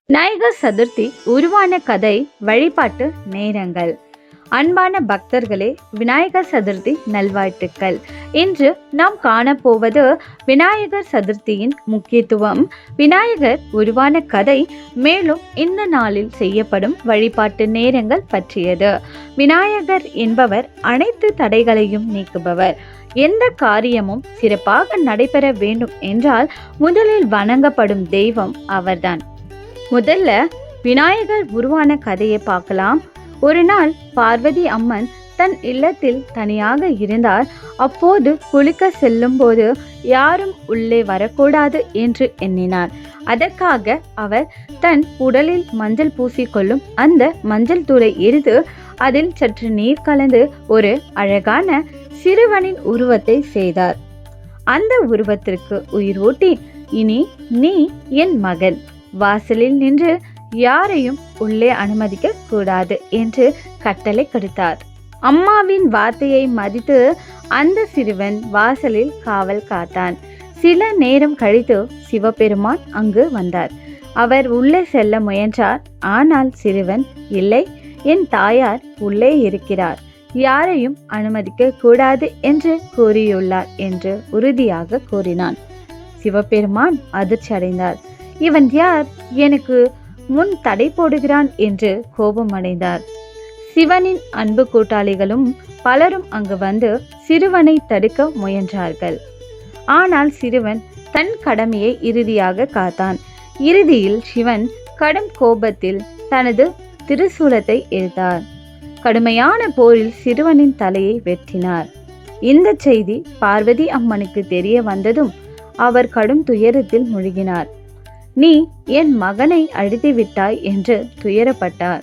விநாயகர் சதுர்த்தி உருவான கதை வழிபாட்டு நேரங்கள். அன்பான பக்தர்களே, விநாயகர் சதுர்த்தி நல்வாழ்த்துக்கள். இன்று நாம் காணப்போவது விநாயகர் சதுர்த்தியின் முக்கியத்துவம், விநாயகர் உருவான கதை, மேலும் இந்த நாளில் செய்யப்படும் வழிபாட்டு நேரங்கள் பற்றியது. விநாயகர் என்பவர் அனைத்து தடைகளையும் நீக்குபவர். எந்த காரியமும் சிறப்பாக நடைபெற வேண்டும் என்றால் முதலில் வணங்கப்படும் தெய்வம் அவர்தான். முதல்ல விநாயகர் உருவான கதையை பார்க்கலாம். ஒரு நாள் பார்வதி அம்மன் தன் இல்லத்தில் தனியாக இருந்தார். அப்போது குளிக்க செல்லும் போது யாரும் உள்ளே வரக்கூடாது என்று எண்ணினார். அதற்காக அவர் தன் உடலில் மஞ்சள் பூசிக்கொள்ளும் அந்த மஞ்சள் தூளை எடுத்து அதில் சற்று நீர் கலந்து ஒரு அழகான சிறுவனின் உருவத்தை செய்தார். அந்த உருவத்திற்கு உயிர் ஊட்டி, இனி நீ என் மகன், வாசலில் நின்று யாரையும் உள்ளே அனுமதிக்க கூடாது என்று கட்டளை கொடுத்தார். அம்மாவின் வார்த்தையை மதித்து அந்த சிறுவன் வாசலில் காவல் காத்தான். சில நேரம் கழித்து சிவபெருமான் அங்கு வந்தார். அவர் உள்ளே செல்ல முயன்றார். ஆனால் சிறுவன், இல்லை, என் தாயார் உள்ளே இருக்கிறார், யாரையும் அனுமதிக்க கூடாது என்று கூறியுள்ளார் என்று உறுதியாக கூறினான். சிவபெருமான் அதிர்ச்சி அடைந்தார். இவன் யார், எனக்கு முன் தடை போடுகிறான் என்று கோபம் அடைந்தார். சிவனின் அன்பு கூட்டாளிகளும் பலரும் அங்கு வந்து சிறுவனை தடுக்க முயன்றார்கள். ஆனால் சிறுவன் தன் கடமையை இறுதியாக காத்தான். இறுதியில் சிவன் கடும் கோபத்தில் தனது திரிசூலத்தை எடுத்தார். கடுமையான போரில் சிறுவனின் தலையை வெட்டினார். இந்த செய்தி பார்வதி அம்மனுக்கு தெரிய வந்ததும் அவர் கடும் துயரத்தில் மூழ்கினார். நீ என் மகனை அழித்து விட்டாய் என்று துயரப்பட்டார்.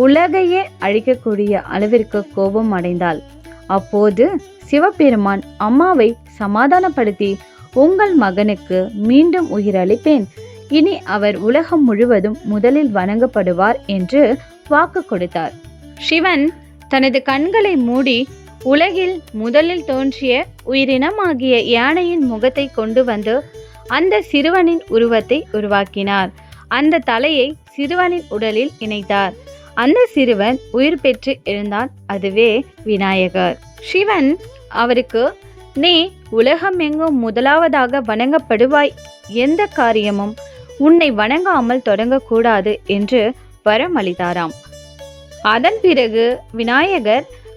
உலகையே அழிக்கக்கூடிய அளவிற்கு கோபம் அடைந்தாள். அப்போது சிவபெருமான் அம்மாவை சமாதானப்படுத்தி, உங்கள் மகனுக்கு மீண்டும் உயிரளிப்பேன், இனி அவர் உலகம் முழுவதும் முதலில் வணங்கப்படுவார் என்று வாக்கு கொடுத்தார். சிவன் தனது கண்களை மூடி உலகில் முதலில் தோன்றிய உயிரினமாகிய யானையின் முகத்தை கொண்டு வந்து அந்த சிறுவனின் உருவத்தை உருவாக்கினார். அந்த தலையை சிறுவனின் உடலில் இணைத்தார். அந்த சிறுவன் உயிர் பெற்று எழுந்தான். அதுவே விநாயகர். சிவன் அவருக்கு, நீ உலகம் எங்கும் முதலாவதாக வணங்கப்படுவாய், எந்த காரியமும் உன்னை வணங்காமல் தொடங்கக்கூடாது என்று வரம் அளித்தாராம். அதன் பிறகு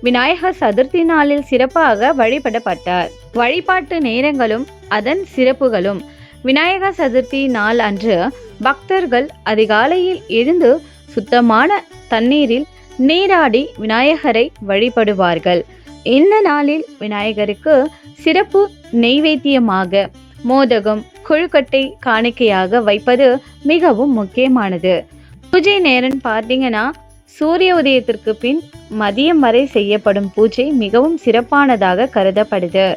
விநாயகர் சதுர்த்தி நாளில் சிறப்பாக வழிபடப்பட்டார். வழிபாட்டு நேரங்களும் அதன் சிறப்புகளும். விநாயகர் சதுர்த்தி நாள் அன்று பக்தர்கள் அதிகாலையில் எழுந்து சுத்தமான தண்ணீரில் நீராடி விநாயகரை வழிபடுவார்கள். இந்த நாளில் விநாயகருக்கு சிறப்பு நெய்வேத்தியமாக மோதகம், கொழுக்கட்டை காணிக்கையாக வைப்பது மிகவும் முக்கியமானது. பூஜை நேரம் பார்த்தீங்கன்னா, சூரிய உதயத்திற்கு பின் மதியம் வரை செய்யப்படும் பூஜை மிகவும் சிறப்பானதாக கருதப்படுது.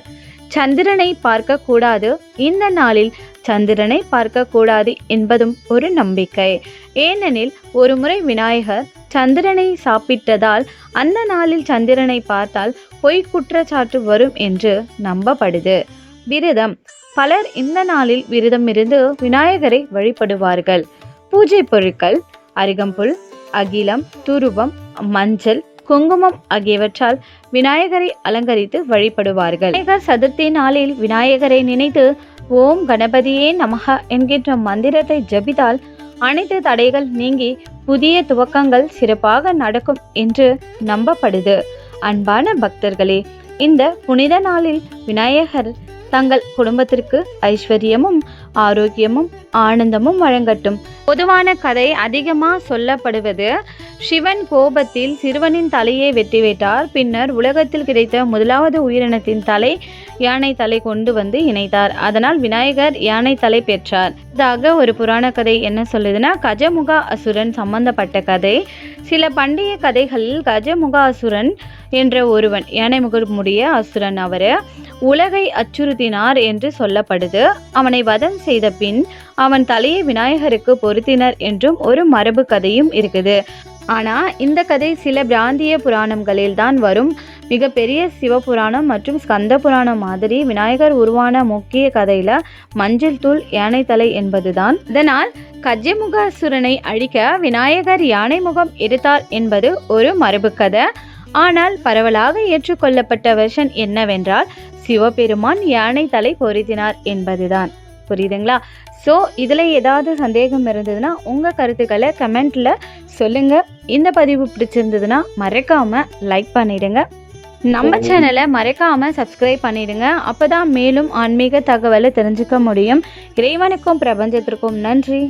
சந்திரனை பார்க்க கூடாது. இந்த நாளில் சந்திரனை பார்க்க கூடாது என்பதும் ஒரு நம்பிக்கை. ஏனெனில் ஒரு முறை விநாயகர் சந்திரனை சாப்பிட்டதால் அந்த நாளில் சந்திரனை பார்த்தால் பொய் குற்றச்சாட்டு வரும் என்று நம்பப்படுது. விரதம். பலர் இந்த நாளில் விரதம் இருந்து விநாயகரை வழிபடுவார்கள். பூஜை பொருட்கள்: அருகம்புல், அகிலம், துருவம், மஞ்சள், குங்குமம் ஆகியவற்றால் விநாயகரை அலங்கரித்து வழிபடுவார்கள். விநாயகர் சதுர்த்தி நாளில் விநாயகரை நினைத்து ஓம் கணபதியே நமஹ என்கின்ற மந்திரத்தை ஜபித்தால் அனைத்து தடைகள் நீங்கி புதிய துவக்கங்கள் சிறப்பாக நடக்கும் என்று நம்பப்படுது. அன்பான பக்தர்களே, இந்த புனித நாளில் விநாயகர் தங்கள் குடும்பத்திற்கு ஐஸ்வர்யமும் ஆரோக்கியமும் ஆனந்தமும் வழங்கட்டும். பொதுவான கதை அதிகமாக சொல்லப்படுவது, சிவன் கோபத்தில் சிறுவனின் தலையை வெட்டிவிட்டார். பின்னர் உலகத்தில் கிடைத்த முதலாவது உயிரினத்தின் தலை, யானை தலை கொண்டு வந்து இணைத்தார். அதனால் விநாயகர் யானை தலை பெற்றார். இதாக ஒரு புராண கதை என்ன சொல்லுதுன்னா, கஜமுக அசுரன் சம்பந்தப்பட்ட கதை. சில பண்டைய கதைகளில் கஜமுக அசுரன் என்ற ஒருவன், யானை முகமுடைய அசுரன், அவர் உலகை அச்சுறுத்தினார் என்று சொல்லப்படுது. அவனை வதம் செய்த பின் அவன் தலையை விநாயகருக்கு பொருத்தினர் என்றும் ஒரு மரபு கதையும் இருக்குது. ஆனால் இந்த கதை சில பிராந்திய புராணங்களில் தான் வரும். மிகப்பெரிய சிவபுராணம் மற்றும் ஸ்கந்த புராணம் மாதிரி விநாயகர் உருவான முக்கிய கதையில மஞ்சள் தூள் யானை தலை என்பதுதான். இதனால் கஜமுகாசுரனை அழிக்க விநாயகர் யானை முகம் எடுத்தார் என்பது ஒரு மரபு கதை. ஆனால் பரவலாக ஏற்றுக்கொள்ளப்பட்ட வெர்ஷன் என்னவென்றால் சிவபெருமான் யானை தலை பொருத்தினார் என்பதுதான். புரியுதுங்களா? ஸோ இதில் ஏதாவது சந்தேகம் இருந்ததுன்னா உங்கள் கருத்துக்களை கமெண்ட்டில் சொல்லுங்கள். இந்த பதிவு பிடிச்சிருந்ததுன்னா மறக்காமல் லைக் பண்ணிடுங்க. நம்ம சேனலை மறக்காமல் சப்ஸ்கிரைப் பண்ணிடுங்க. அப்போ தான் மேலும் ஆன்மீக தகவலை தெரிஞ்சுக்க முடியும். இறைவனுக்கும் பிரபஞ்சத்திற்கும் நன்றி.